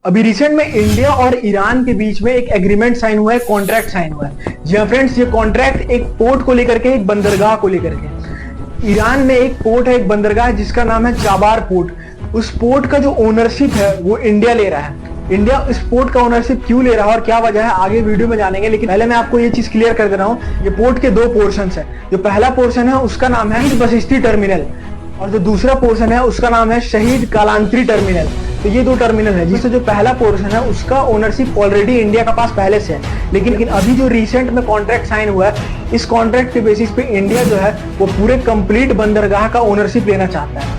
अभी रिसेंट में इंडिया और ईरान के बीच में एक एग्रीमेंट साइन हुआ है, कॉन्ट्रैक्ट साइन हुआ है। जी हाँ फ्रेंड्स, ये कॉन्ट्रैक्ट एक पोर्ट को लेकर के, एक बंदरगाह को लेकर के। ईरान में एक पोर्ट है, एक बंदरगाह है जिसका नाम है चाबार पोर्ट। उस पोर्ट का जो ओनरशिप है वो इंडिया ले रहा है। इंडिया इस पोर्ट का ओनरशिप क्यों ले रहा है और क्या वजह है आगे वीडियो में जानेंगे, लेकिन पहले मैं आपको ये चीज क्लियर कर दे रहा हूँ। ये पोर्ट के दो पोर्शन है। जो पहला पोर्शन है उसका नाम है बशिष्टी टर्मिनल और जो दूसरा पोर्शन है उसका नाम है शहीद कालांत्री टर्मिनल। तो ये दो टर्मिनल है जिससे जो पहला पोर्शन है उसका ओनरशिप ऑलरेडी इंडिया का पास पहले से है, लेकिन अभी जो रिसेंट में कॉन्ट्रैक्ट साइन हुआ है, इस कॉन्ट्रैक्ट के बेसिस पे इंडिया जो है वो पूरे कंप्लीट बंदरगाह का ओनरशिप लेना चाहता है।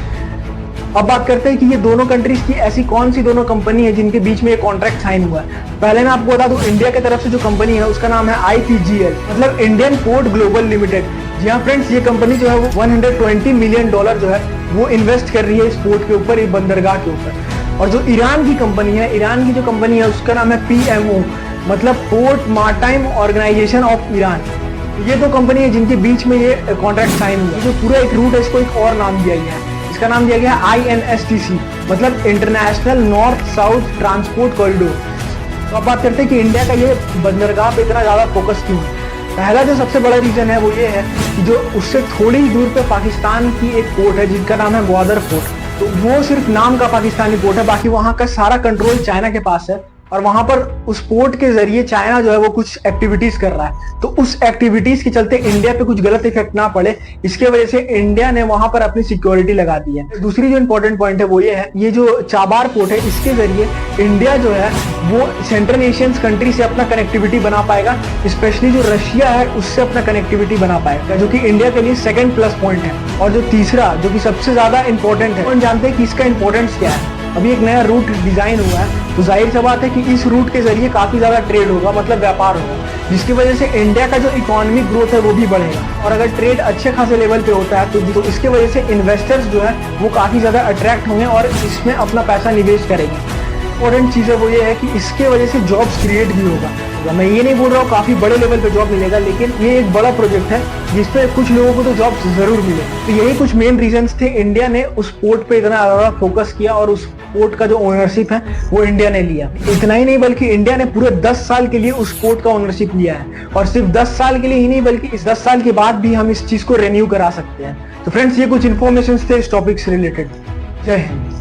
अब बात करते हैं कि ये दोनों कंट्रीज की ऐसी कौन सी दोनों कंपनी है जिनके बीच में ये कॉन्ट्रैक्ट साइन हुआ है। पहले मैं आपको बता दूं, इंडिया की तरफ से जो कंपनी है उसका नाम है IPGL, मतलब इंडियन पोर्ट ग्लोबल लिमिटेड। जी हाँ फ्रेंड्स, ये कंपनी जो है वो $120 मिलियन जो है वो इन्वेस्ट कर रही है इस पोर्ट के ऊपर, इस बंदरगाह के ऊपर। और जो ईरान की कंपनी है, ईरान की जो कंपनी है उसका नाम है PMO, मतलब पोर्ट मार्टाइम ऑर्गेनाइजेशन ऑफ ईरान। ये दो कंपनी है जिनके बीच में ये कॉन्ट्रैक्ट साइन हुआ है। जो पूरा एक रूट है इसको एक और नाम दिया गया है, इसका नाम दिया गया है INSTC, मतलब international north south transport corridor. तो अब बात करते हैं कि इंडिया का ये बंदरगाह पे इतना ज्यादा फोकस क्यों है। पहला जो सबसे बड़ा रीजन है वो ये है कि जो उससे थोड़ी ही दूर पे पाकिस्तान की एक पोर्ट है जिसका नाम है ग्वादर पोर्ट। तो वो सिर्फ नाम का पाकिस्तानी पोर्ट है, बाकी वहां का सारा कंट्रोल चाइना के पास है और वहां पर उस पोर्ट के जरिए चाइना जो है वो कुछ एक्टिविटीज कर रहा है। तो उस एक्टिविटीज के चलते इंडिया पे कुछ गलत इफेक्ट ना पड़े, इसके वजह से इंडिया ने वहां पर अपनी सिक्योरिटी लगा दी है। दूसरी जो इंपॉर्टेंट पॉइंट है वो ये है, ये जो चाबार पोर्ट है इसके जरिए इंडिया जो है वो सेंट्रल एशियन कंट्री से अपना कनेक्टिविटी बना पाएगा, स्पेशली जो रशिया है उससे अपना कनेक्टिविटी बना पाएगा, जो कि इंडिया के लिए सेकेंड प्लस पॉइंट है। और जो तीसरा जो कि सबसे ज्यादा इंपॉर्टेंट है, हम जानते हैं कि इसका इंपॉर्टेंस क्या है। अभी एक नया रूट डिजाइन हुआ है, तो जाहिर सी बात है कि इस रूट के जरिए काफी ज्यादा ट्रेड होगा, मतलब व्यापार होगा, जिसकी वजह से इंडिया का जो इकोनॉमिक ग्रोथ है वो भी बढ़ेगा। और अगर ट्रेड अच्छे खासे लेवल पे होता है तो इसके वजह से इन्वेस्टर्स जो है वो काफी ज्यादा अट्रैक्ट होंगे और इसमें अपना पैसा निवेश करेंगे। इंपॉर्टेंट चीज है वो ये है कि इसके वजह से जॉब्स क्रिएट भी होगा। मैं ये नहीं बोल रहा हूँ काफी बड़े लेवल पे जॉब मिलेगा, लेकिन ये एक बड़ा प्रोजेक्ट है जिसपे कुछ लोगों को तो जॉब्स जरूर मिले। तो यही कुछ मेन रीजंस थे इंडिया ने उस पोर्ट पे इतना ज्यादा फोकस किया और उस पोर्ट का जो ओनरशिप है वो इंडिया ने लिया। इतना ही नहीं बल्कि इंडिया ने पूरे 10 साल के लिए उस पोर्ट का ओनरशिप लिया है, और सिर्फ 10 साल के लिए ही नहीं बल्कि इस 10 साल के बाद भी हम इस चीज को रिन्यू करा सकते हैं। तो फ्रेंड्स, ये कुछ इन्फॉर्मेशन थे इस टॉपिक से रिलेटेड। जय हिंद।